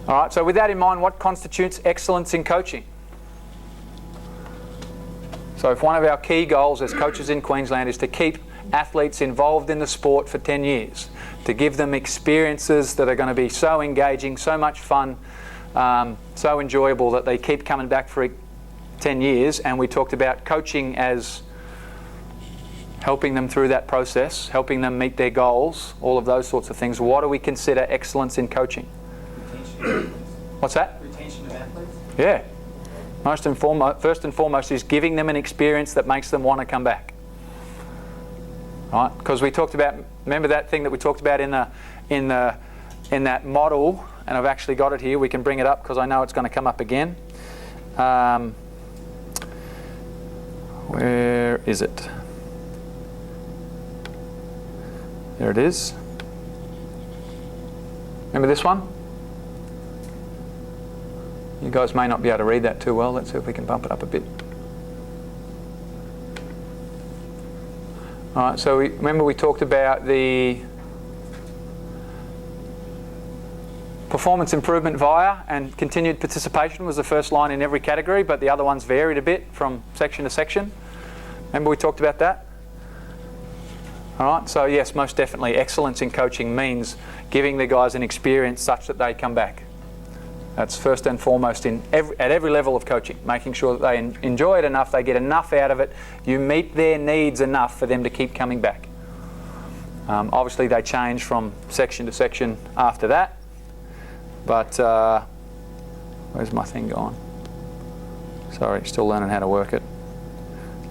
All right, so with that in mind, what constitutes excellence in coaching? So if one of our key goals as coaches in Queensland is to keep athletes involved in the sport for 10 years, to give them experiences that are going to be so engaging, so much fun, so enjoyable that they keep coming back for 10 years, and we talked about coaching as helping them through that process, helping them meet their goals, all of those sorts of things. What do we consider excellence in coaching? Retention. What's that? Retention of athletes. Yeah. First and foremost is giving them an experience that makes them want to come back. Right? Because we talked about, remember that thing that we talked about in that model, and I've actually got it here. We can bring it up because I know it's going to come up again. Where is it? There it is. Remember this one? You guys may not be able to read that too well. Let's see if we can bump it up a bit. All right, so remember we talked about the performance improvement via and continued participation was the first line in every category, but the other ones varied a bit from section to section. Remember we talked about that? All right, so yes, most definitely excellence in coaching means giving the guys an experience such that they come back. That's first and foremost at every level of coaching, making sure that they enjoy it enough, they get enough out of it, you meet their needs enough for them to keep coming back. Obviously they change from section to section after that, but where's my thing gone? Sorry, still learning how to work it.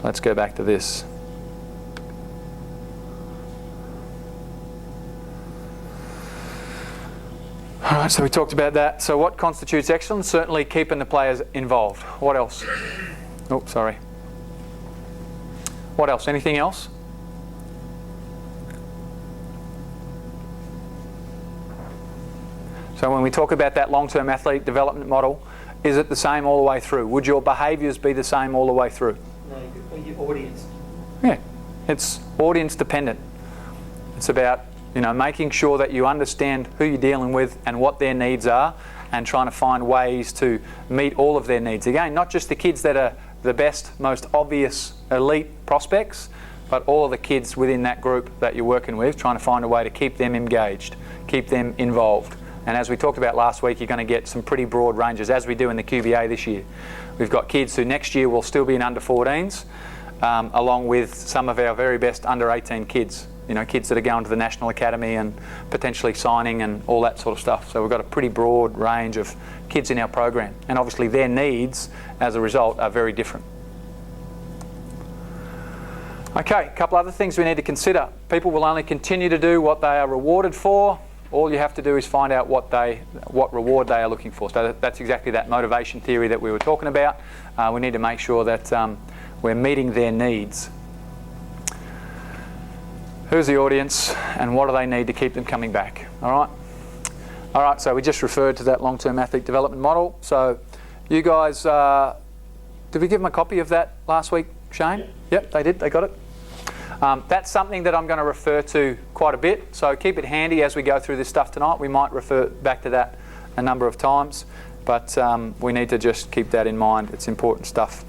Let's go back to this. All right, so we talked about that. So what constitutes excellence? Certainly keeping the players involved. What else? Oh, sorry. What else? Anything else? So when we talk about that long-term athlete development model, is it the same all the way through? Would your behaviours be the same all the way through? No, your audience. Yeah, it's audience dependent. It's about making sure that you understand who you're dealing with and what their needs are, and trying to find ways to meet all of their needs. Again, not just the kids that are the best, most obvious elite prospects, but all of the kids within that group that you're working with, trying to find a way to keep them engaged, keep them involved. And as we talked about last week, you're going to get some pretty broad ranges, as we do in the QBA this year. We've got kids who next year will still be in under 14s, along with some of our very best under 18 kids. Kids that are going to the National Academy and potentially signing and all that sort of stuff. So we've got a pretty broad range of kids in our program. And obviously their needs, as a result, are very different. Okay, a couple other things we need to consider. People will only continue to do what they are rewarded for. All you have to do is find out what reward they are looking for. So that's exactly that motivation theory that we were talking about. We need to make sure that we're meeting their needs. Who's the audience and what do they need to keep them coming back? All right, so we just referred to that long-term athlete development model. So you guys, did we give them a copy of that last week, Shane? Yeah. Yep, they did, they got it. That's something that I'm going to refer to quite a bit, so keep it handy as we go through this stuff tonight. We might refer back to that a number of times, but we need to just keep that in mind. It's important stuff.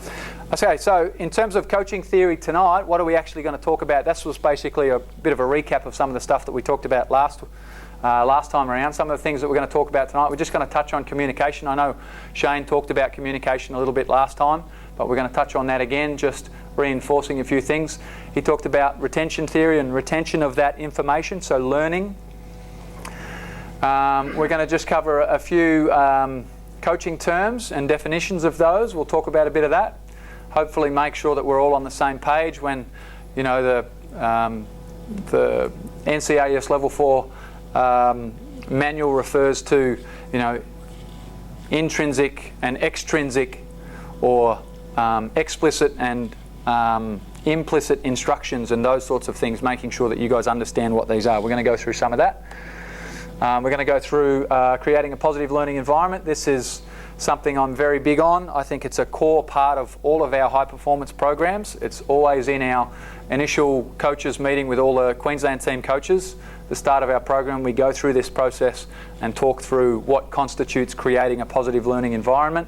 Okay, so in terms of coaching theory tonight, what are we actually going to talk about? This was basically a bit of a recap of some of the stuff that we talked about last time around. Some of the things that we're going to talk about tonight, we're just going to touch on communication. I know Shane talked about communication a little bit last time, but we're going to touch on that again, just reinforcing a few things. He talked about retention theory and retention of that information, so learning. We're going to just cover a few coaching terms and definitions of those. We'll talk about a bit of that. Hopefully make sure that we're all on the same page when, the NCAS Level 4 manual refers to, intrinsic and extrinsic, or explicit and implicit instructions and those sorts of things, making sure that you guys understand what these are. We're going to go through some of that. We're going to go through creating a positive learning environment. This is something I'm very big on. I think it's a core part of all of our high performance programs. It's always in our initial coaches meeting with all the Queensland team coaches. the start of our program, we go through this process and talk through what constitutes creating a positive learning environment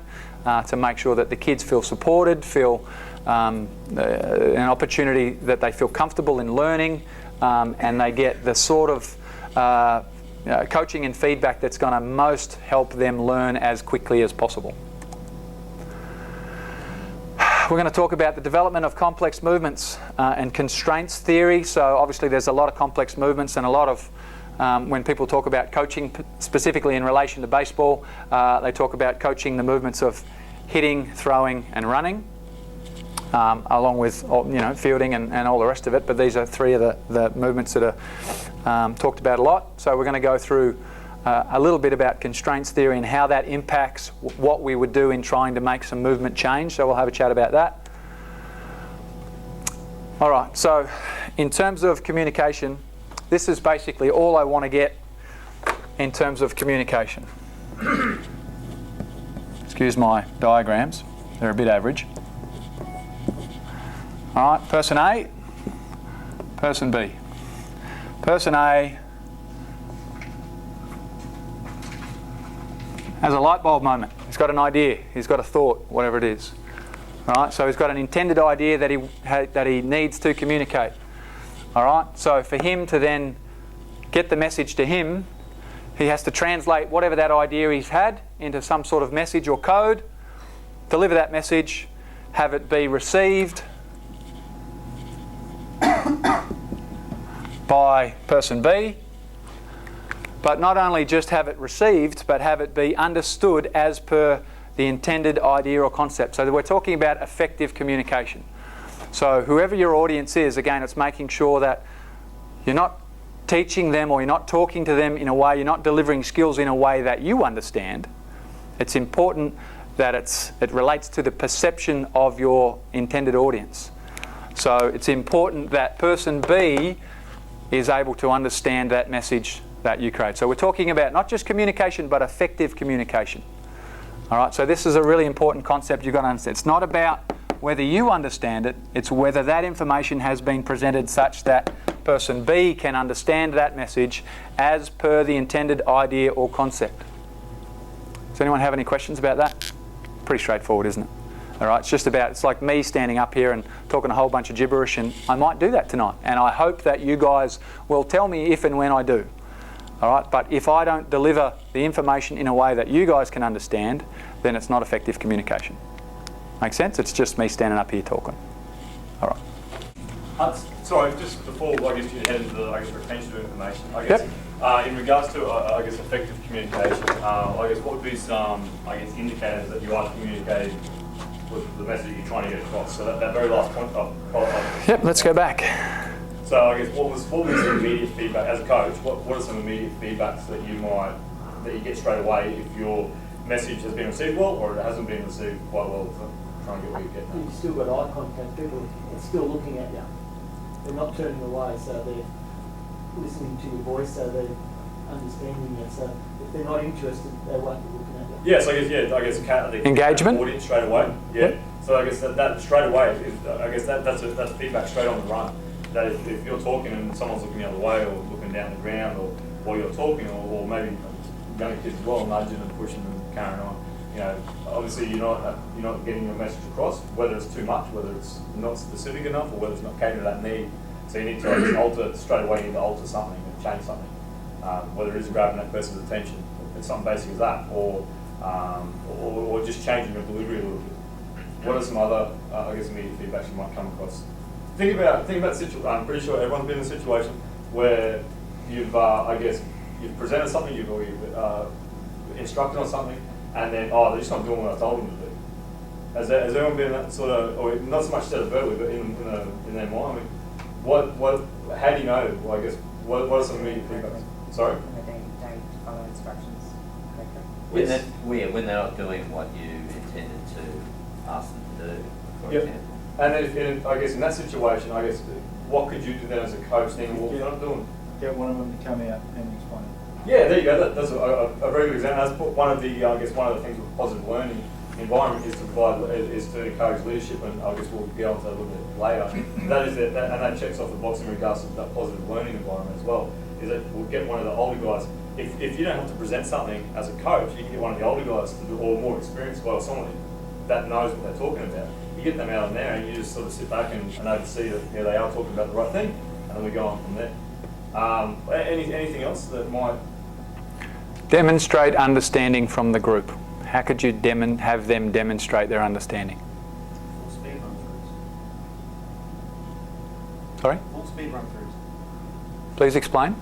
to make sure that the kids feel supported, feel an opportunity that they feel comfortable in learning, and they get the sort of coaching and feedback that's going to most help them learn as quickly as possible. We're going to talk about the development of complex movements and constraints theory. So obviously there's a lot of complex movements, and a lot of when people talk about coaching specifically in relation to baseball, they talk about coaching the movements of hitting, throwing and running, along with fielding and all the rest of it. But these are three of the movements that are talked about a lot. So we're going to go through a little bit about constraints theory and how that impacts what we would do in trying to make some movement change. So we'll have a chat about that. All right, so in terms of communication, this is basically all I want to get in terms of communication. Excuse my diagrams, they're a bit average. All right, person A, person B. Person A has a light bulb moment. He's got an idea, he's got a thought, whatever it is. All right, so he's got an intended idea that he needs to communicate. All right, so for him to then get the message to him, he has to translate whatever that idea he's had into some sort of message or code, deliver that message, have it be received by person B, but not only just have it received, but have it be understood as per the intended idea or concept. So we're talking about effective communication. So whoever your audience is, again, it's making sure that you're not teaching them or you're not talking to them in a way, you're not delivering skills in a way that you understand. It's important that it relates to the perception of your intended audience. So it's important that person B is able to understand that message that you create. So we're talking about not just communication, but effective communication. All right, so this is a really important concept you've got to understand. It's not about whether you understand it, it's whether that information has been presented such that person B can understand that message as per the intended idea or concept. Does anyone have any questions about that? Pretty straightforward, isn't it? All right, it's like me standing up here and talking a whole bunch of gibberish, and I might do that tonight. And I hope that you guys will tell me if and when I do. All right, but if I don't deliver the information in a way that you guys can understand, then it's not effective communication. Make sense? It's just me standing up here talking. All right. Sorry, just before I guess you head into the retention of information, I guess in regards to effective communication, I guess what would be some indicators that you are communicating with the message you're trying to get across? So that very last point Yep, let's go back. So I guess what was some immediate feedback as a coach? What are some immediate feedbacks that you get straight away if your message has been received well or it hasn't been received quite well? To try and get where you get. You've still got eye contact. People are still looking at you. They're not turning away, so they're listening to your voice, so they're understanding you. So if they're not interested, they won't be looking at you. Yes, I guess the engagement audience straight away. Yeah. Yep. So I guess that straight away is that's feedback straight on the run. That if you're talking and someone's looking the other way or looking down the ground or while you're talking or maybe young kids as well, nudging and pushing and carrying on, obviously you're not getting your message across, whether it's too much, whether it's not specific enough, or whether it's not catering to that need. So you need to alter straight away. You need to alter something and change something, whether it is grabbing that person's attention, it's something basic as that, or just changing your delivery a little bit. What are some other immediate feedbacks you might come across? Think about situation. I'm pretty sure everyone's been in a situation where you've presented something, you've instructed on something, and then they're just not doing what I told them to do. Has everyone been in that sort of, or not so much said it verbally, but in their mind? How do you know? Well, I guess what are some immediate feedbacks? Sorry. When they don't follow instructions correctly. When they're not doing what you intended to ask them to do, for example. And then, I guess in that situation, what could you do then as a coach? Then what you're not doing? Get one of them to come out and explain. Yeah, there you go. That's a very good example. That's one of the things with positive learning environment is to encourage leadership, and I guess we'll get onto that a little bit later. That checks off the box in regards to that positive learning environment as well. is that we'll get one of the older guys. If you don't have to present something as a coach, you can get one of the older guys to do, or more experienced guys, someone that knows what they're talking about. You get them out in there and you just sort of sit back and oversee that they are talking about the right thing, and then we go on from there. Anything else that might... Demonstrate understanding from the group. How could you have them demonstrate their understanding? Full speed run-throughs. Sorry? Full speed run-throughs. Please explain.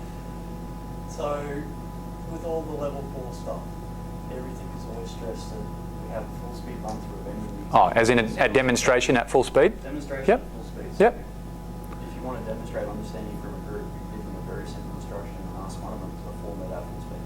So, with all the level 4 stuff, everything is always stressed that we have a full speed run-through of any of these. Oh, as in a demonstration at full speed? Demonstration Yep. at full speed. Yep. So if you want to demonstrate understanding from a group, you give them a very simple instruction and ask one of them to perform it at full speed.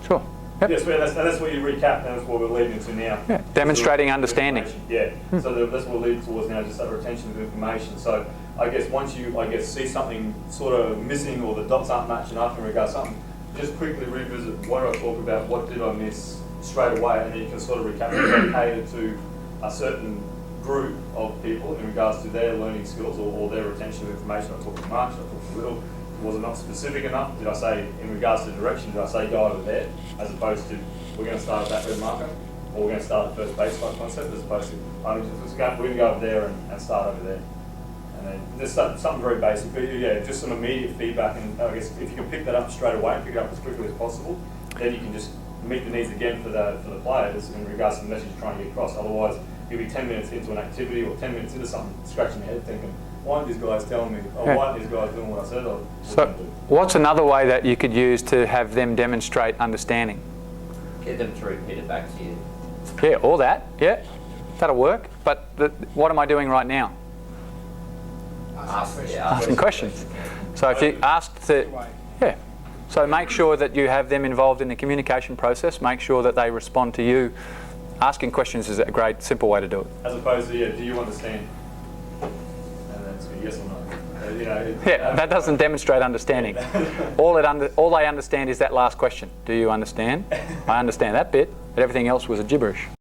Sure. Yep. Yes, that's what you recap, and that's what we're leading into now. Yeah, demonstrating So, understanding. Yeah, so that's what we're leading towards now, just that retention of information. So I guess once you, see something sort of missing or the dots aren't matching up in regards to something, just quickly revisit what did I talk about, what did I miss straight away, and then you can sort of recap it catered to a certain group of people in regards to their learning skills or their retention of information. I talked too much, I talked too little. Was it not specific enough? Did I say, in regards to direction, did I say go over there, as opposed to we're going to start at that red marker, or we're going to start at first base type concept, as opposed to we're going to go over there and start over there. And then just something very basic, but yeah, just some immediate feedback. And I guess if you can pick that up straight away and pick it up as quickly as possible, then you can just meet the needs again for the players in regards to the message you're trying to get across. Otherwise, you'll be 10 minutes into an activity or 10 minutes into something, scratching your head thinking, why aren't these guys telling me, or why aren't these guys doing what I said? So what's another way that you could use to have them demonstrate understanding? Get them to repeat it back to you. Yeah, or that. Yeah, that'll work. But what am I doing right now? Asking questions. So if you asked to, yeah. So make sure that you have them involved in the communication process. Make sure that they respond to you. Asking questions is a great, simple way to do it. As opposed to, do you understand? And that's a yes or no. Yeah, that doesn't demonstrate understanding. All they understand is that last question. Do you understand? I understand that bit, but everything else was a gibberish.